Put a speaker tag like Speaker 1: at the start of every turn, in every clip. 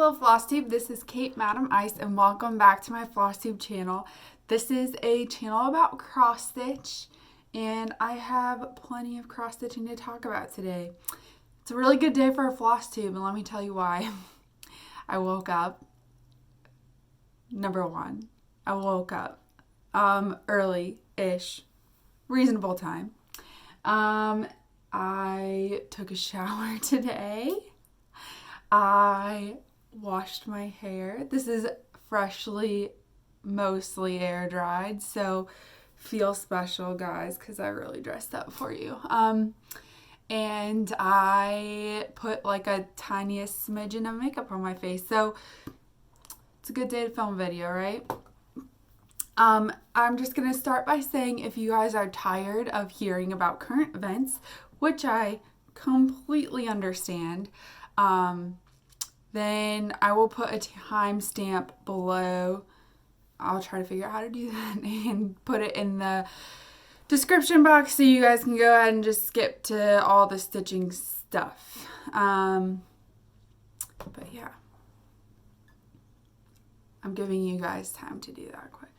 Speaker 1: Hello FlossTube, this is Kate Madam Ice and welcome back to my FlossTube channel. This is a channel about cross stitch and I have plenty of cross stitching to talk about today. It's a really good day for a FlossTube and let me tell you why. I woke up, number one, I woke up early-ish, reasonable time. I took a shower today. I washed my hair. This is freshly, mostly air dried, so feel special, guys, because I really dressed up for you. And I put like a tiniest smidgen of makeup on my face, so it's a good day to film a video, right? I'm just gonna start by saying if you guys are tired of hearing about current events, which I completely understand, then I will put a timestamp below. I'll try to figure out how to do that and put it in the description box so you guys can go ahead and just skip to all the stitching stuff. But yeah, I'm giving you guys time to do that quick.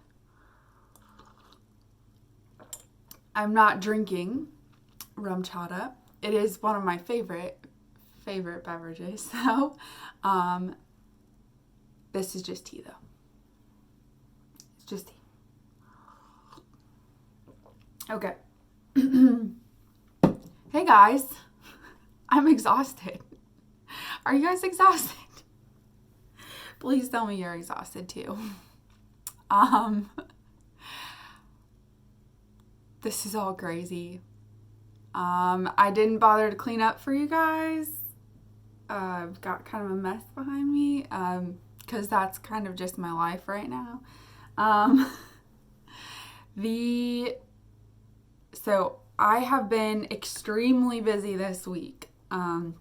Speaker 1: I'm not drinking rum chata. It is one of my favorite beverages, so this is just tea though. It's just tea. Okay. Hey guys, I'm exhausted. Are you guys exhausted? Please tell me you're exhausted too. This is all crazy. I didn't bother to clean up for you guys. I've got kind of a mess behind me, because that's kind of just my life right now. So I have been extremely busy this week. I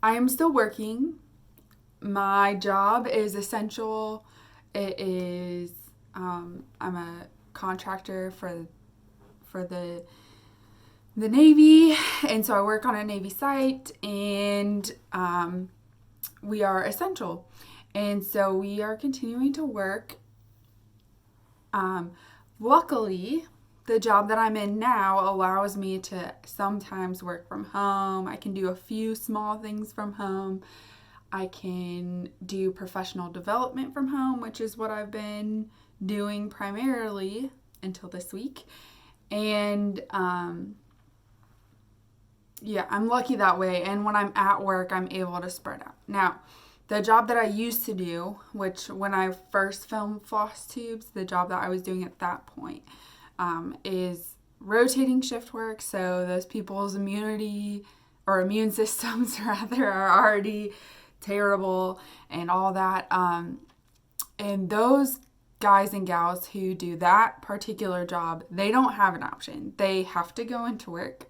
Speaker 1: am still working. My job is essential. It is, I'm a contractor for the Navy, and so I work on a Navy site, and we are essential, and so we are continuing to work. Luckily, the job that I'm in now allows me to sometimes work from home. I can do a few small things from home. I can do professional development from home, which is what I've been doing primarily until this week, and yeah, I'm lucky that way, and when I'm at work, I'm able to spread out. Now, the job that I used to do, which when I first filmed FlossTubes, the job that I was doing at that point, is rotating shift work, so those people's immune systems rather are already terrible and all that, and those guys and gals who do that particular job, they don't have an option. They have to go into work.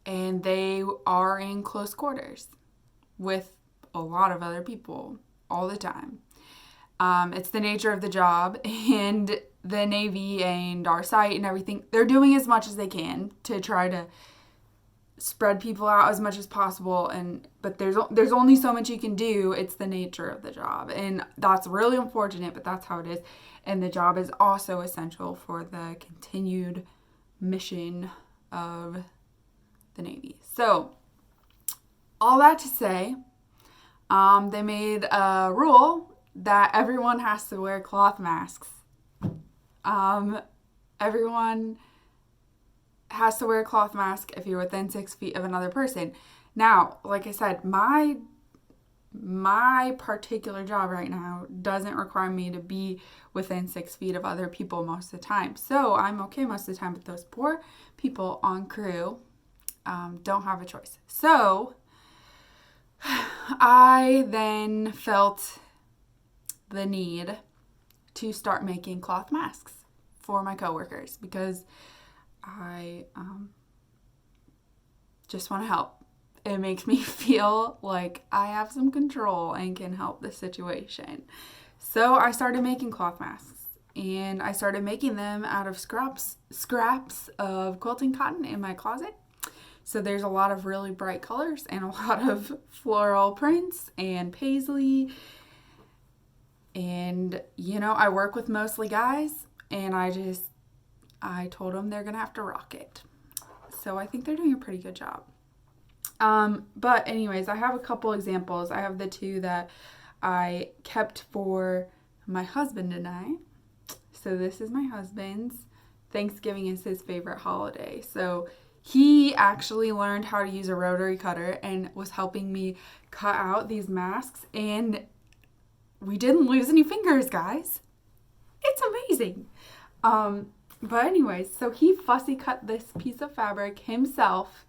Speaker 1: And they are in close quarters with a lot of other people all the time. It's the nature of the job, and the Navy and our site and everything, they're doing as much as they can to try to spread people out as much as possible, but there's only so much you can do. It's the nature of the job, and that's really unfortunate, but that's how it is. And the job is also essential for the continued mission of the Navy. So, all that to say, they made a rule that everyone has to wear cloth masks. Everyone has to wear a cloth mask if you're within 6 feet of another person. Now, like I said, my particular job right now doesn't require me to be within 6 feet of other people most of the time. So I'm okay most of the time, but those poor people on crew don't have a choice. So I then felt the need to start making cloth masks for my coworkers because I just want to help. It makes me feel like I have some control and can help the situation. So I started making cloth masks, and I started making them out of scraps of quilting cotton in my closet. So there's a lot of really bright colors and a lot of floral prints and paisley. And, you know, I work with mostly guys, and I told them they're going to have to rock it. So I think they're doing a pretty good job. But anyways, I have a couple examples. I have the two that I kept for my husband and I. So this is my husband's. Thanksgiving is his favorite holiday. So he actually learned how to use a rotary cutter and was helping me cut out these masks, and we didn't lose any fingers, guys. It's amazing. But anyways, so he fussy cut this piece of fabric himself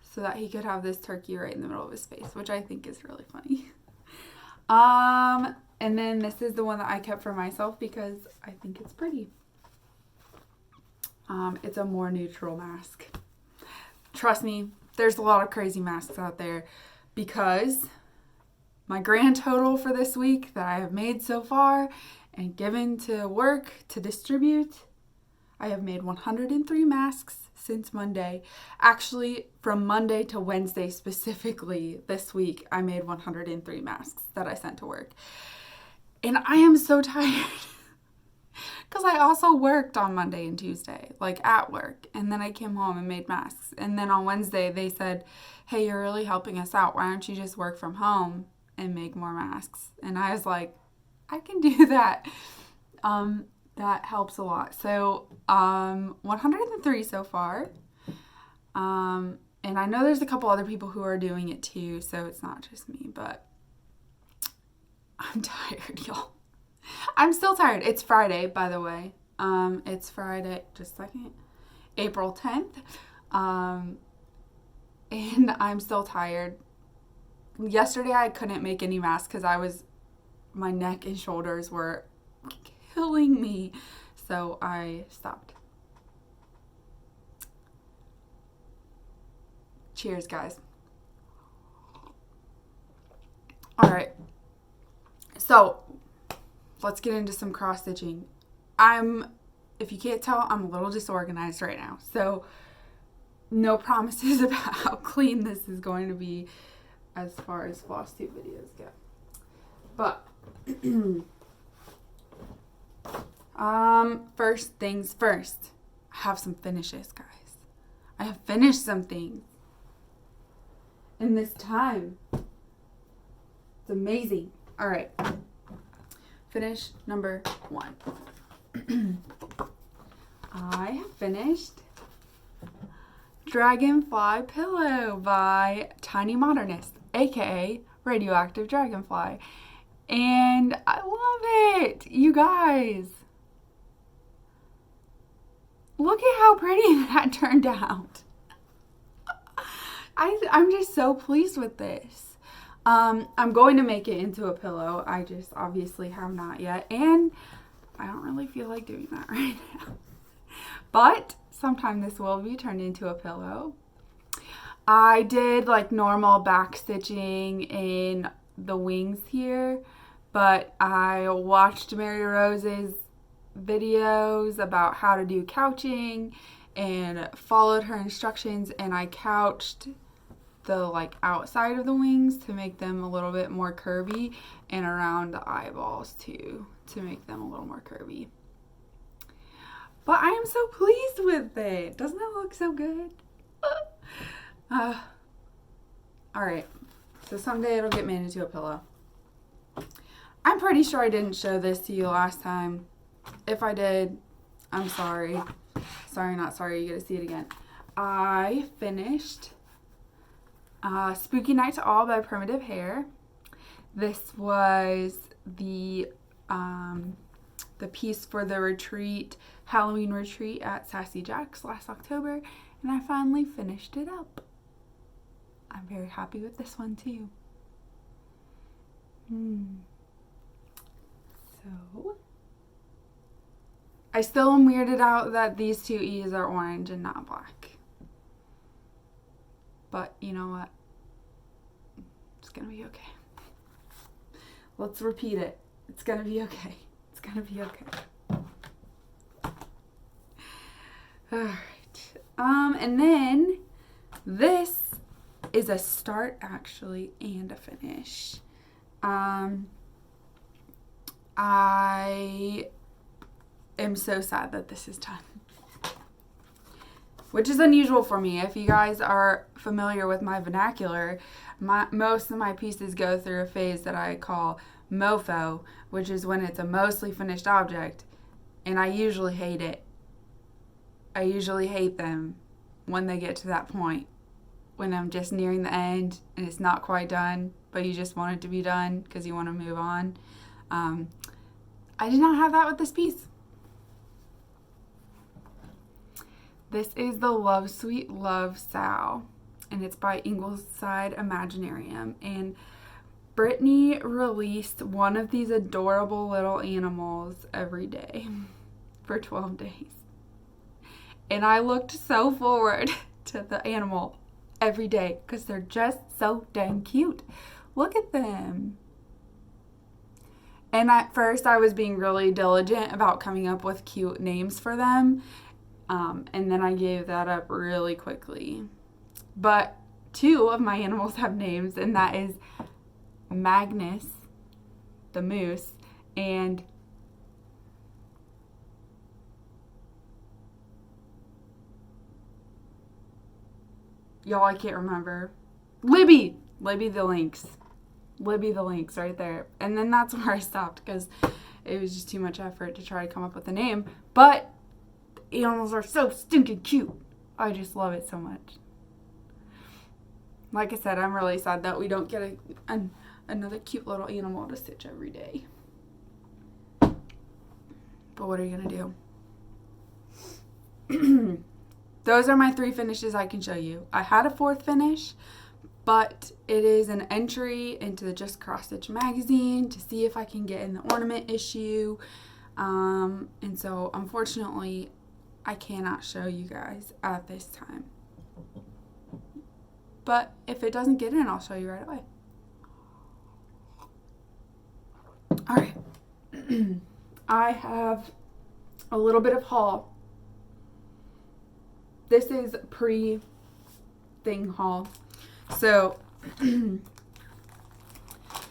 Speaker 1: so that he could have this turkey right in the middle of his face, which I think is really funny. And then this is the one that I kept for myself because I think it's pretty. It's a more neutral mask. Trust me, there's a lot of crazy masks out there because my grand total for this week that I have made so far and given to work to distribute, I have made 103 masks since Monday. Actually, from Monday to Wednesday specifically this week, I made 103 masks that I sent to work. And I am so tired because I also worked on Monday and Tuesday, like at work. And then I came home and made masks. And then on Wednesday, they said, hey, you're really helping us out. Why don't you just work from home and make more masks? And I was like, I can do that. That helps a lot. So 103 so far. And I know there's a couple other people who are doing it too, so it's not just me, but I'm tired, y'all. I'm still tired. It's Friday, by the way. It's Friday, just a second, April 10th. And I'm still tired. Yesterday I couldn't make any masks because my neck and shoulders were killing me. So I stopped. Cheers, guys. All right. So let's get into some cross stitching. If you can't tell, I'm a little disorganized right now. So no promises about how clean this is going to be as far as FlossTube videos go. But first things first, I have some finishes, guys. I have finished some things in this time. It's amazing. All right. Finish number 1. I have finished Dragonfly Pillow by Tiny Modernist, aka Radioactive Dragonfly. And I love it, you guys. Look at how pretty that turned out. I'm just so pleased with this. I'm going to make it into a pillow. I just obviously have not yet. And I don't really feel like doing that right now. But sometime this will be turned into a pillow. I did like normal back stitching in the wings here. But I watched Mary Rose's videos about how to do couching and followed her instructions, and I couched the like outside of the wings to make them a little bit more curvy, and around the eyeballs too to make them a little more curvy. But I am so pleased with it. Doesn't it look so good? Alright, so someday it'll get made into a pillow. I'm pretty sure I didn't show this to you last time. If I did, I'm sorry. Sorry, not sorry. You get to see it again. I finished Spooky Night to All by Primitive Hare. This was the piece for the retreat, Halloween retreat at Sassy Jack's last October, and I finally finished it up. I'm very happy with this one too. So, I still am weirded out that these two E's are orange and not black. But you know what? It's gonna be okay. Let's repeat it. It's gonna be okay. It's gonna be okay. Alright. And then This is a start actually and a finish. I am so sad that this is done, which is unusual for me. If you guys are familiar with my vernacular, most of my pieces go through a phase that I call mofo, which is when it's a mostly finished object, and I usually hate it. I usually hate them when they get to that point, when I'm just nearing the end and it's not quite done, but you just want it to be done because you want to move on. I did not have that with this piece. This is the Love Sweet Love Sow, and it's by Ingleside Imaginarium. And Brittany released one of these adorable little animals every day for 12 days. And I looked so forward to the animal every day because they're just so dang cute. Look at them. And at first I was being really diligent about coming up with cute names for them. And then I gave that up really quickly. But 2 of my animals have names, and that is Magnus, the moose, and y'all, I can't remember. Libby the lynx. Libby the lynx right there. And then that's where I stopped because it was just too much effort to try to come up with a name. But the animals are so stinking cute. I just love it so much. Like I said, I'm really sad that we don't get another cute little animal to stitch every day. But what are you going to do? Those are my 3 finishes I can show you. I had a 4th finish, but it is an entry into the Just Cross Stitch magazine to see if I can get in the ornament issue. And so, unfortunately, I cannot show you guys at this time. But if it doesn't get in, I'll show you right away. Alright. I have a little bit of haul. This is pre-thing haul. So,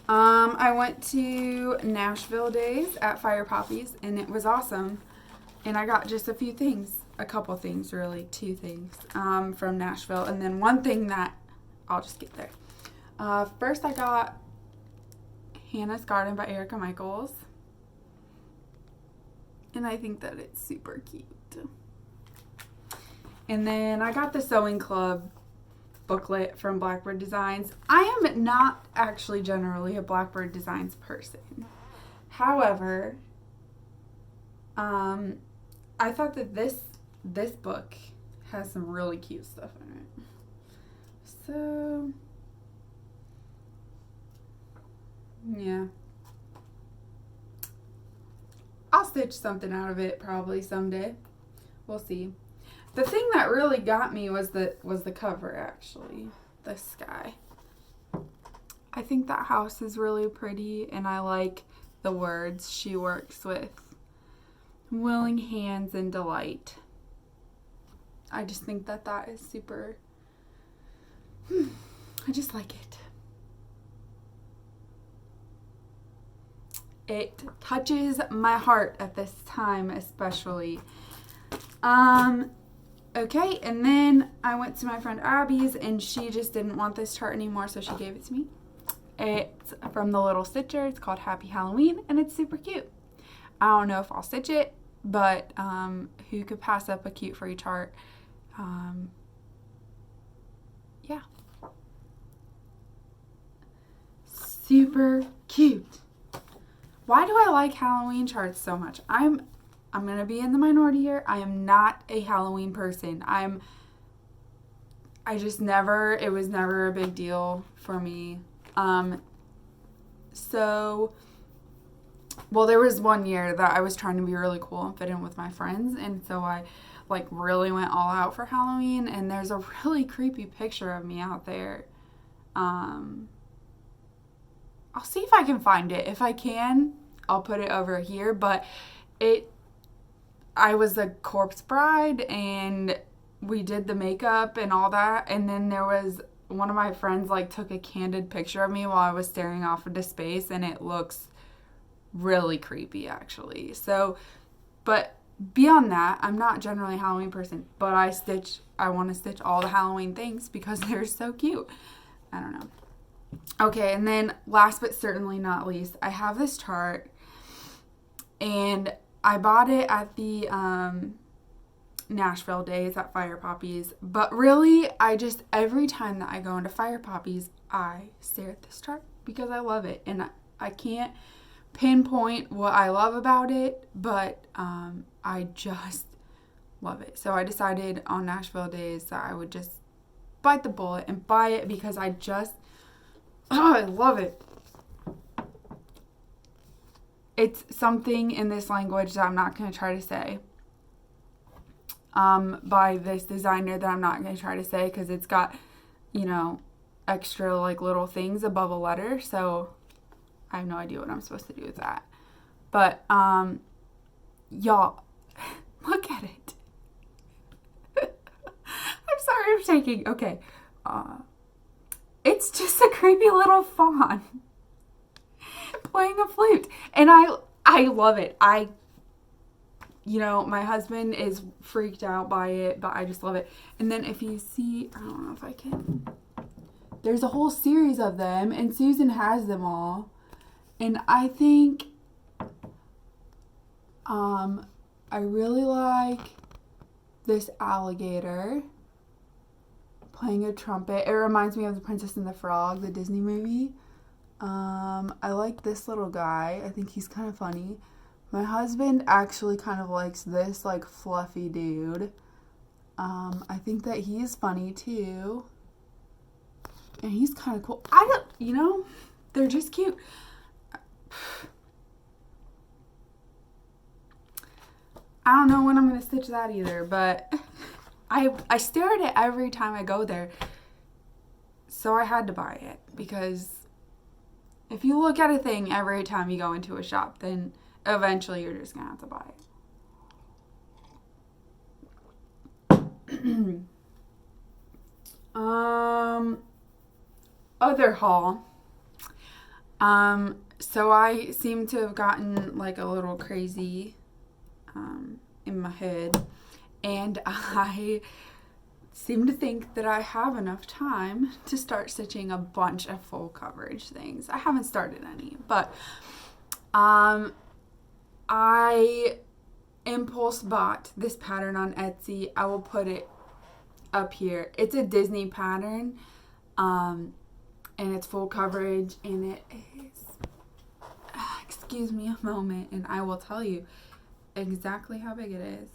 Speaker 1: I went to Nashville Days at Fire Poppies, and it was awesome. And I got just a few things, a couple things really, 2 things from Nashville. And then one thing that, I'll just get there. First I got Hannah's Garden by Erica Michaels. And I think that it's super cute. And then I got the Sewing Club booklet from Blackbird Designs. I am not actually generally a Blackbird Designs person. However, I thought that this book has some really cute stuff in it. So, yeah. I'll stitch something out of it probably someday. We'll see. The thing that really got me was the cover, actually. The sky. I think that house is really pretty, and I like the words she works with. Willing hands and delight. I just think that that is super... I just like it. It touches my heart at this time, especially. Okay, and then I went to my friend Abby's, and she just didn't want this chart anymore, so she gave it to me. It's from the Little Stitcher. It's called Happy Halloween, and it's super cute. I don't know if I'll stitch it, but who could pass up a cute free chart? Yeah. Super cute. Why do I like Halloween charts so much? I'm going to be in the minority here. I am not a Halloween person. It was never a big deal for me. Well, there was one year that I was trying to be really cool and fit in with my friends, and so I really went all out for Halloween, and there's a really creepy picture of me out there. I'll see if I can find it. If I can, I'll put it over here, but I was a corpse bride, and we did the makeup and all that. And then there was one of my friends like took a candid picture of me while I was staring off into space, and it looks really creepy actually. So, but beyond that, I'm not generally a Halloween person, but I want to stitch all the Halloween things because they're so cute. I don't know. Okay, and then last but certainly not least, I have this chart, and I bought it at the Nashville days at Fire Poppies, but really, every time that I go into Fire Poppies, I stare at this chart because I love it, and I can't pinpoint what I love about it, but I just love it. So I decided on Nashville days that I would just bite the bullet and buy it because I love it. It's something in this language that I'm not going to try to say. By this designer that I'm not going to try to say because it's got, extra like little things above a letter. So I have no idea what I'm supposed to do with that. But, y'all, look at it. I'm sorry I'm shaking. Okay. It's just a creepy little fawn playing a flute. And I love it. My husband is freaked out by it, but I just love it. And then if you see, I don't know if I can. There's a whole series of them, and Susan has them all. And I think I really like this alligator playing a trumpet. It reminds me of The Princess and the Frog, the Disney movie. I like this little guy. I think he's kind of funny. My husband actually kind of likes this like fluffy dude. I think that he's funny too. And he's kind of cool. They're just cute. I don't know when I'm going to stitch that either, but I stare at it every time I go there. So I had to buy it because if you look at a thing every time you go into a shop, then eventually you're just going to have to buy it. Other haul. So I seem to have gotten like a little crazy in my head, and I seem to think that I have enough time to start stitching a bunch of full coverage things. I haven't started any, but I impulse bought this pattern on Etsy. I will put it up here. It's a Disney pattern, and it's full coverage, and it is, excuse me a moment, and I will tell you exactly how big it is.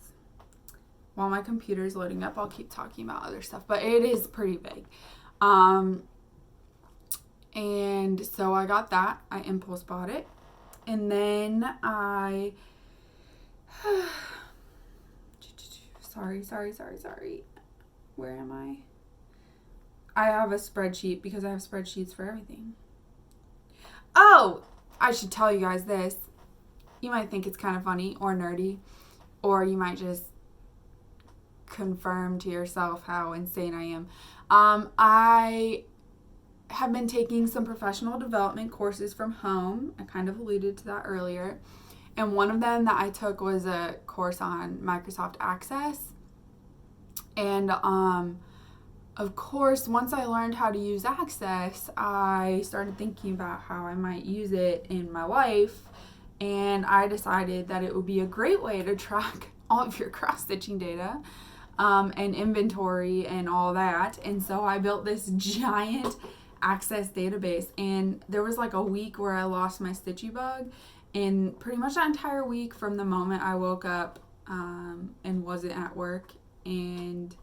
Speaker 1: While my computer is loading up, I'll keep talking about other stuff, but it is pretty big. And so I got that. I impulse bought it. And then I... Sorry. Where am I? I have a spreadsheet because I have spreadsheets for everything. Oh! I should tell you guys this. You might think it's kind of funny or nerdy, or you might just confirm to yourself how insane I am. I have been taking some professional development courses from home. I kind of alluded to that earlier. And one of them that I took was a course on Microsoft Access. And of course, once I learned how to use Access, I started thinking about how I might use it in my life. And I decided that it would be a great way to track all of your cross-stitching data and inventory and all that. And so I built this giant Access database. And there was like a week where I lost my Stitchy bug. And pretty much that entire week from the moment I woke up and wasn't at work and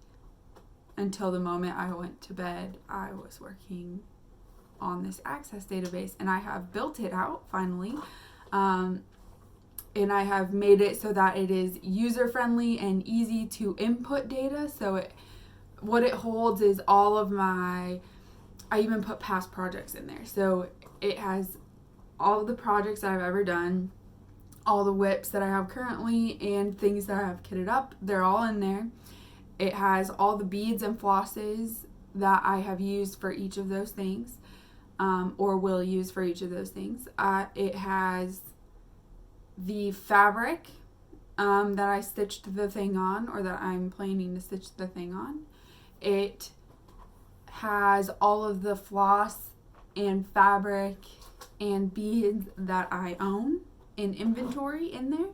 Speaker 1: until the moment I went to bed, I was working on this Access database. And I have built it out finally. And I have made it so that it is user-friendly and easy to input data. So what it holds is all of I even put past projects in there. So it has all of the projects that I've ever done, all the whips that I have currently, and things that I have kitted up. They're all in there. It has all the beads and flosses that I have used for each of those things, or will use for each of those things. It has the fabric that I stitched the thing on, or that I'm planning to stitch the thing on. It has all of the floss and fabric and beads that I own in inventory in there.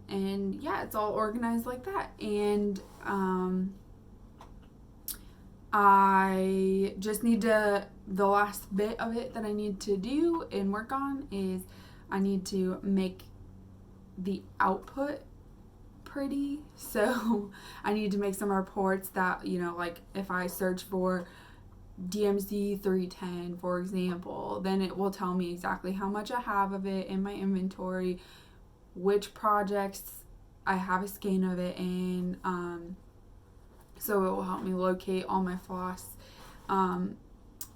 Speaker 1: And yeah, it's all organized like that. And I just need to, the last bit of it that I need to do and work on is I need to make the output pretty. So I need to make some reports that, you know, like if I search for DMC 310, for example, then it will tell me exactly how much I have of it in my inventory, which projects I have a skein of it in, so it will help me locate all my floss,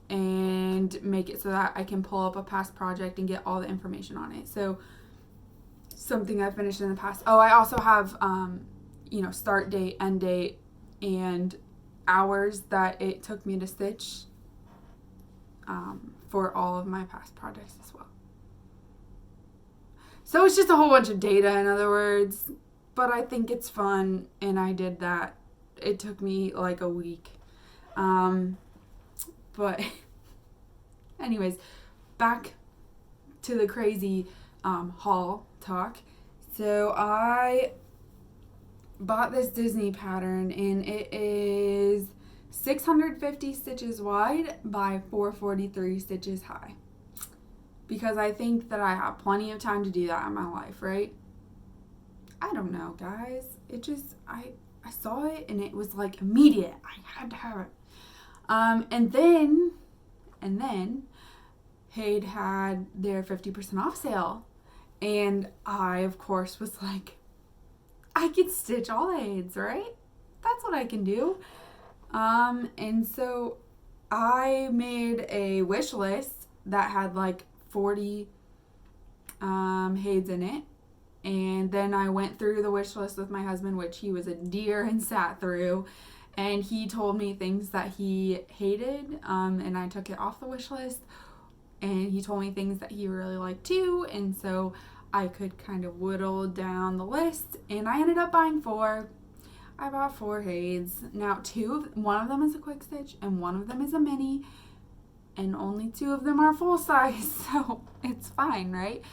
Speaker 1: and make it so that I can pull up a past project and get all the information on it. So something I finished in the past. Oh, I also have, you know, start date, end date, and hours that it took me to stitch, for all of my past projects as well. So it's just a whole bunch of data, in other words, but I think it's fun, and I did that. It took me like a week. But anyways, back to the crazy haul talk. So I bought this Disney pattern, and it is 650 stitches wide by 443 stitches high. Because I think that I have plenty of time to do that in my life, right? I don't know, guys. It just, I saw it and it was like immediate. I had to have it. And then Hare had their 50% off sale. And I, of course, was like, I can stitch all Hare's, right? That's what I can do. And so I made a wish list that had like 40 Hare's in it. And then I went through the wish list with my husband, which he was a dear and sat through. And he told me things that he hated, and I took it off the wish list. And he told me things that he really liked too. And so I could kind of whittle down the list. And I ended up buying 4. I bought 4 Hare's. Now one of them is a quick stitch and one of them is a mini. And only 2 of them are full size. So it's fine, right?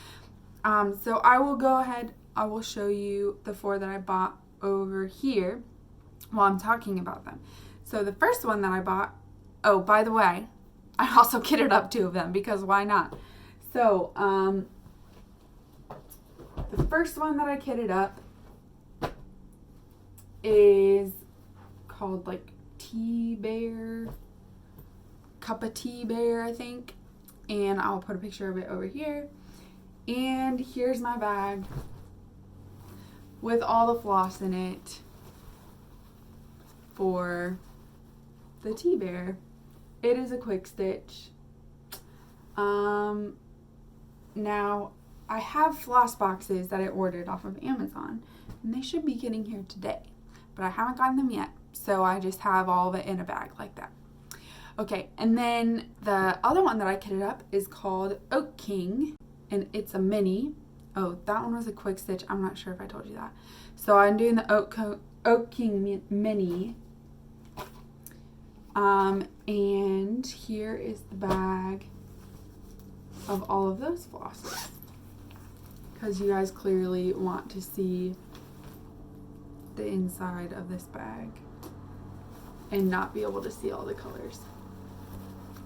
Speaker 1: So I will go ahead, I will show you the 4 that I bought over here while I'm talking about them. So the first one that I bought, oh, by the way, I also kitted up 2 of them because why not? So, the first one that I kitted up is called like Cup of Tea Bear, I think. And I'll put a picture of it over here. And here's my bag with all the floss in it for the tea bear. It is a quick stitch. Now I have floss boxes that I ordered off of Amazon, and they should be getting here today, but I haven't gotten them yet. So I just have all of it in a bag like that. Okay, and then the other one that I kitted up is called Oak King. And it's a mini. Oh, that one was a quick stitch. I'm not sure if I told you that. So I'm doing the Oak King mini. And here is the bag of all of those flosses. Because you guys clearly want to see the inside of this bag and not be able to see all the colors.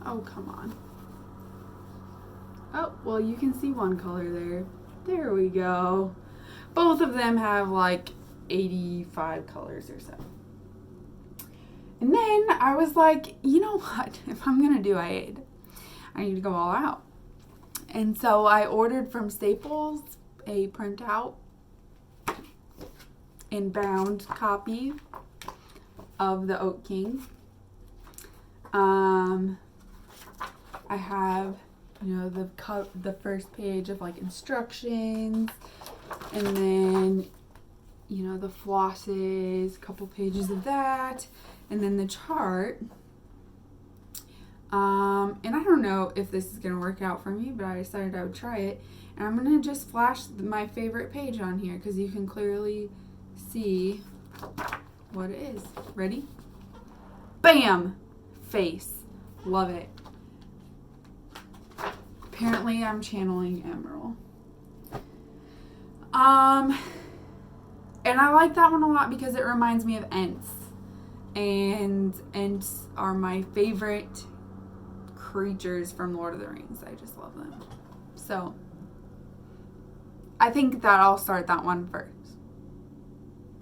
Speaker 1: Oh, come on. Oh, well, you can see one color there. There we go. Both of them have like 85 colors or so. And then I was like, you know what? If I'm going to do Aid, I need to go all out. And so I ordered from Staples a printout and bound copy of the Oak King. I have, you know, the first page of like instructions, and then you know, the flosses, a couple pages of that, and then the chart. And I don't know if this is going to work out for me, but I decided I would try it. And I'm going to just flash my favorite page on here because you can clearly see what it is. Ready? Bam! Face. Love it. Apparently I'm channeling Emerald. And I like that one a lot because it reminds me of Ents. And Ents are my favorite creatures from Lord of the Rings. I just love them. So I think that I'll start that one first.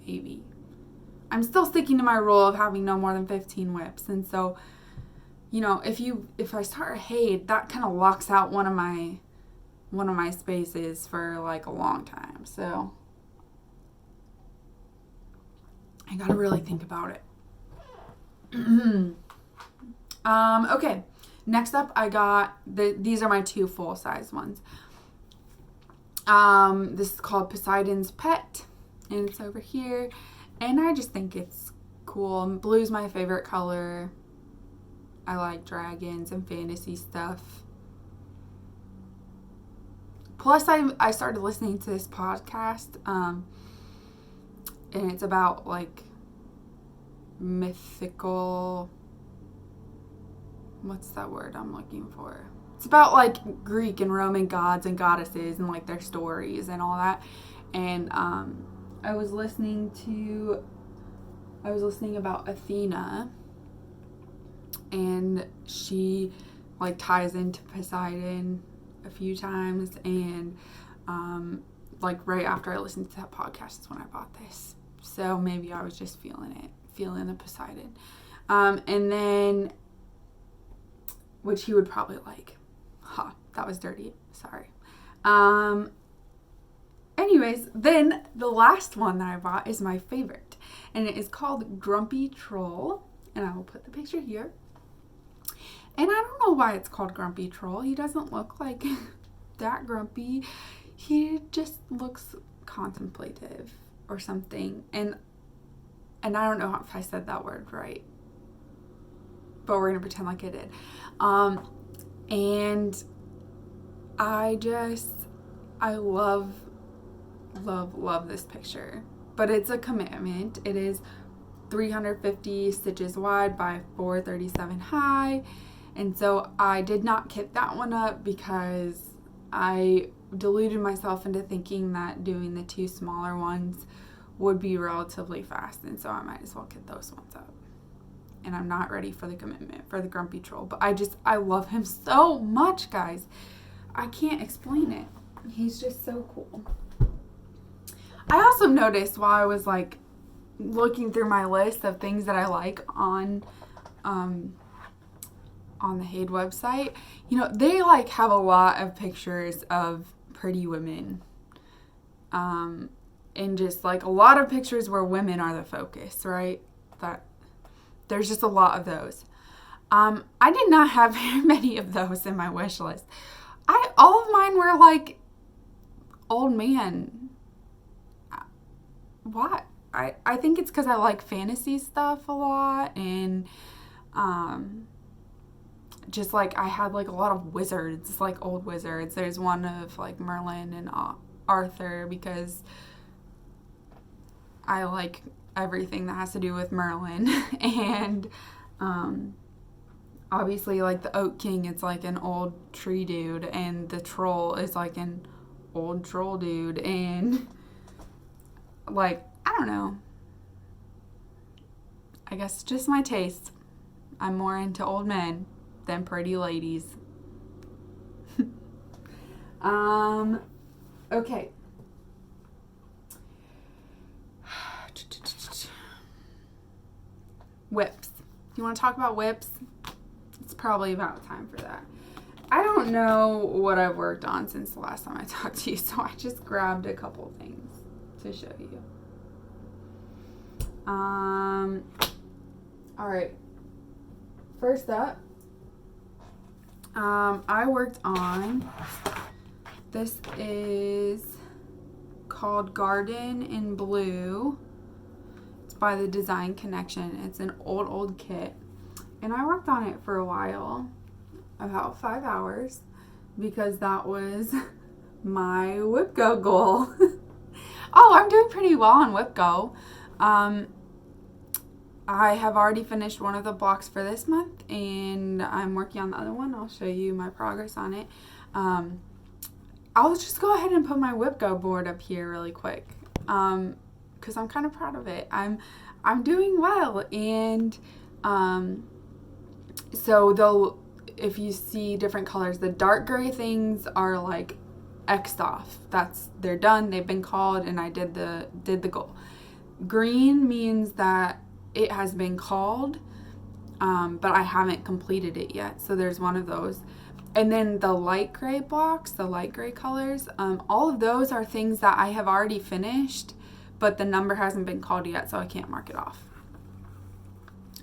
Speaker 1: Maybe. I'm still sticking to my rule of having no more than 15 whips. And so, you know, if I start a Hade, that kind of locks out one of my spaces for like a long time. So I gotta really think about it. Okay. Next up, I got these are my 2 full-size ones. This is called Poseidon's Pet, and it's over here. And I just think it's cool. Blue's my favorite color. I like dragons and fantasy stuff. Plus, I started listening to this podcast, and it's about like mythical. What's that word I'm looking for? It's about like Greek and Roman gods and goddesses and like their stories and all that. And I was listening about Athena, and she like ties into Poseidon a few times, and like right after I listened to that podcast is when I bought this. So maybe I was just feeling the Poseidon. And then, which he would probably like. That was dirty. Sorry. Anyways, then the last one that I bought is my favorite, and it is called Grumpy Troll, and I will put the picture here. And I don't know why it's called Grumpy Troll. He doesn't look like that grumpy. He just looks contemplative or something. And I don't know if I said that word right, but we're gonna pretend like I did. And I love this picture. But it's a commitment. It is 350 stitches wide by 437 high. And so I did not kit that one up because I deluded myself into thinking that doing the 2 smaller ones would be relatively fast. And so I might as well kit those ones up. And I'm not ready for the commitment for the Grumpy Troll. But I love him so much, guys. I can't explain it. He's just so cool. I also noticed while I was like looking through my list of things that I like on the Hade website, you know, they like have a lot of pictures of pretty women. And just like a lot of pictures where women are the focus, right? That there's just a lot of those. I did not have very many of those in my wish list. All of mine were like old man. What? I think it's because I like fantasy stuff a lot, and just like I had like a lot of wizards, like old wizards. There's one of like Merlin and Arthur because I like everything that has to do with Merlin. And obviously like the Oak King, it's like an old tree dude, and the troll is like an old troll dude. And like, I don't know, I guess just my taste. I'm more into old men than pretty ladies. Okay. Whips. You want to talk about whips? It's probably about time for that. I don't know what I've worked on since the last time I talked to you, so I just grabbed a couple things to show you. Alright. First up, I worked on, this is called Garden in Blue. It's by the Design Connection. It's an old kit. And I worked on it for a while, about 5 hours, because that was my WhipGo goal. Oh, I'm doing pretty well on WhipGo. I have already finished one of the blocks for this month, and I'm working on the other one. I'll show you my progress on it. I'll just go ahead and put my WhipGo board up here really quick, because I'm kind of proud of it. I'm doing well, and so if you see different colors, the dark gray things are like X'd off. They're done. They've been called, and I did the goal. Green means that it has been called, but I haven't completed it yet. So there's one of those. And then the light gray blocks, the light gray colors, all of those are things that I have already finished, but the number hasn't been called yet, so I can't mark it off.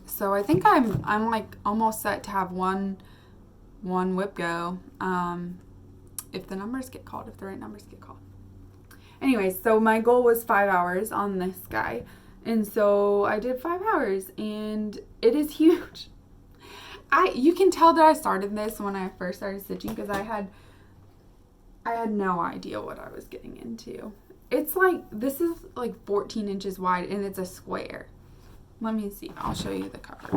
Speaker 1: So I think I'm like almost set to have one WhipGo, if the numbers get called, if the right numbers get called. Anyway, so my goal was 5 hours on this guy. And so I did 5 hours, and it is huge. You can tell that I started this when I first started stitching, because I had no idea what I was getting into. It's like, this is like 14 inches wide, and it's a square. Let me see. I'll show you the cover.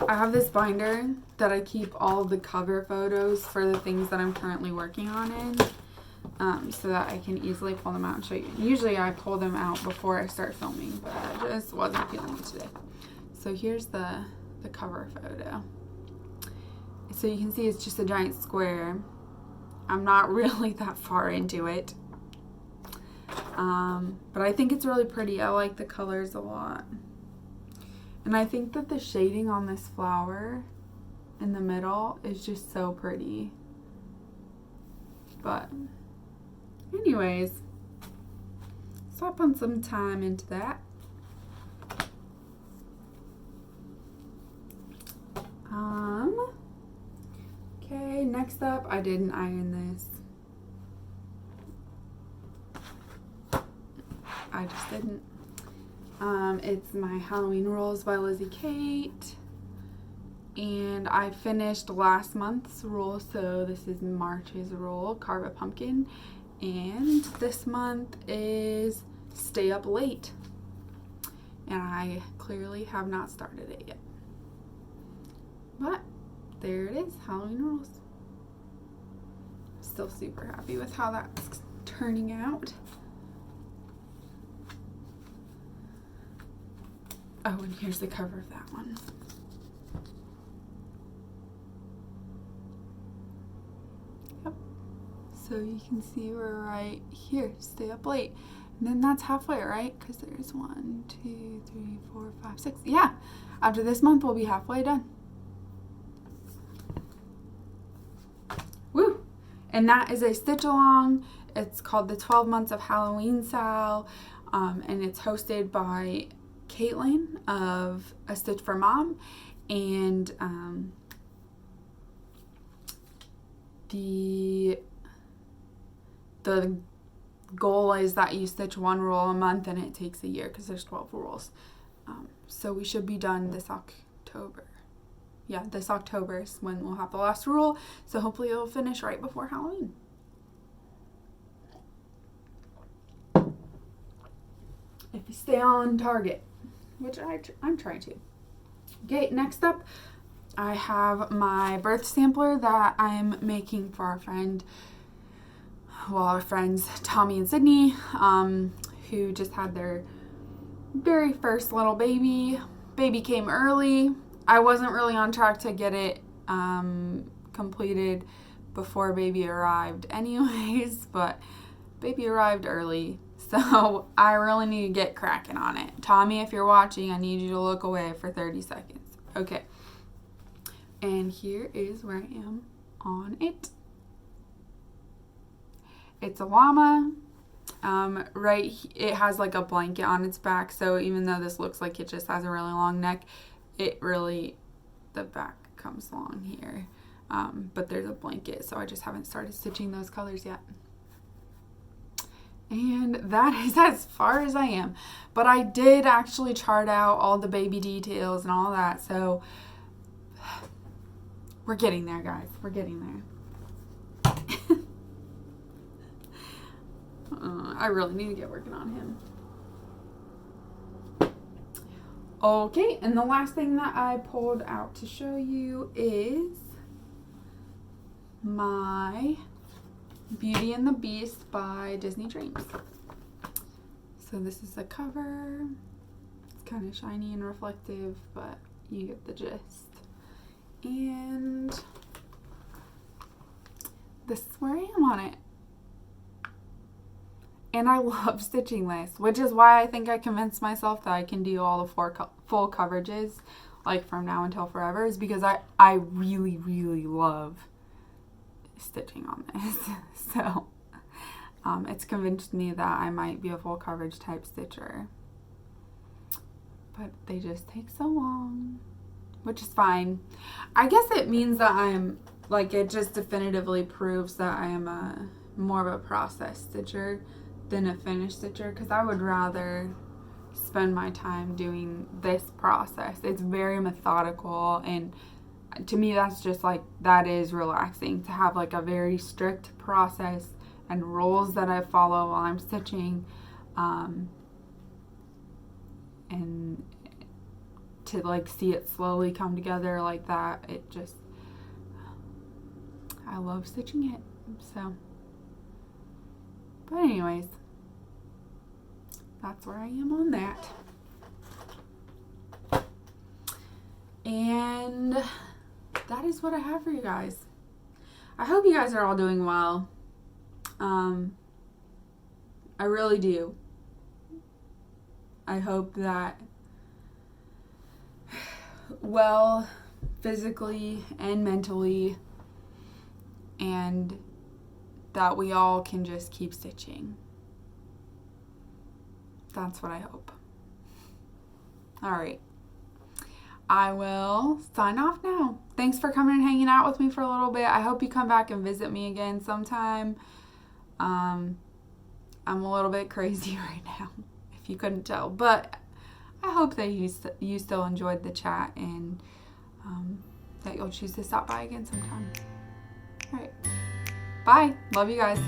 Speaker 1: I have this binder that I keep all of the cover photos for the things that I'm currently working on in. So that I can easily pull them out and show you. Usually I pull them out before I start filming, but I just wasn't feeling it today. So here's the cover photo. So you can see it's just a giant square. I'm not really that far into it. But I think it's really pretty. I like the colors a lot. And I think that the shading on this flower in the middle is just so pretty. But anyways, so I put some time into that. Okay, next up, I didn't iron this. I just didn't. It's my Halloween Rules by Lizzie Kate. And I finished last month's rule, so this is March's rule, Carve a Pumpkin. And this month is Stay Up Late. And I clearly have not started it yet. But there it is, Halloween Rules. Still super happy with how that's turning out. Oh, and here's the cover of that one. Yep. So you can see we're right here, Stay Up Late. And then that's halfway, right? Because there's 1, 2, 3, 4, 5, 6. Yeah, after this month, we'll be halfway done. Woo! And that is a stitch along. It's called the 12 Months of Halloween Sal, and it's hosted by Katelyn of A Stitch for Mom, and the goal is that you stitch one roll a month, and it takes a year because there's 12 rolls. So we should be done this October. Yeah, this October is when we'll have the last rule. So hopefully it'll finish right before Halloween. If you stay on target, which I'm trying to. Okay, next up, I have my birth sampler that I'm making for our friends Tommy and Sydney, who just had their very first little baby. Baby came early. I wasn't really on track to get it completed before baby arrived anyways, but baby arrived early, so I really need to get cracking on it. Tommy, if you're watching, I need you to look away for 30 seconds. Okay. And here is where I am on it. It's a llama. It has like a blanket on its back, so even though this looks like it just has a really long neck, the back comes long here. But there's a blanket, so I just haven't started stitching those colors yet. And that is as far as I am. But I did actually chart out all the baby details and all that. So we're getting there, guys. We're getting there. I really need to get working on him. Okay, and the last thing that I pulled out to show you is my Beauty and the Beast by Disney Dreams. So this is the cover. It's kind of shiny and reflective, but you get the gist. And this is where I am on it. And I love stitching this, which is why I think I convinced myself that I can do all the full coverages, like from now until forever, is because I really, really love stitching on this. So it's convinced me that I might be a full coverage type stitcher. But they just take so long, which is fine. I guess it means that I'm, like, it just definitively proves that I am a more of a process stitcher than a finished stitcher, because I would rather spend my time doing this process. It's very methodical, and to me that's just like, that is relaxing to have like a very strict process and rules that I follow while I'm stitching, and to like see it slowly come together like that. It just, I love stitching it. So, but anyways, that's where I am on that. And that is what I have for you guys. I hope you guys are all doing well. I really do. I hope that well, physically and mentally, and that we all can just keep stitching. That's what I hope. All right. I will sign off now. Thanks for coming and hanging out with me for a little bit. I hope you come back and visit me again sometime. I'm a little bit crazy right now, if you couldn't tell. But I hope that you still enjoyed the chat, and that you'll choose to stop by again sometime. All right. Bye. Love you guys.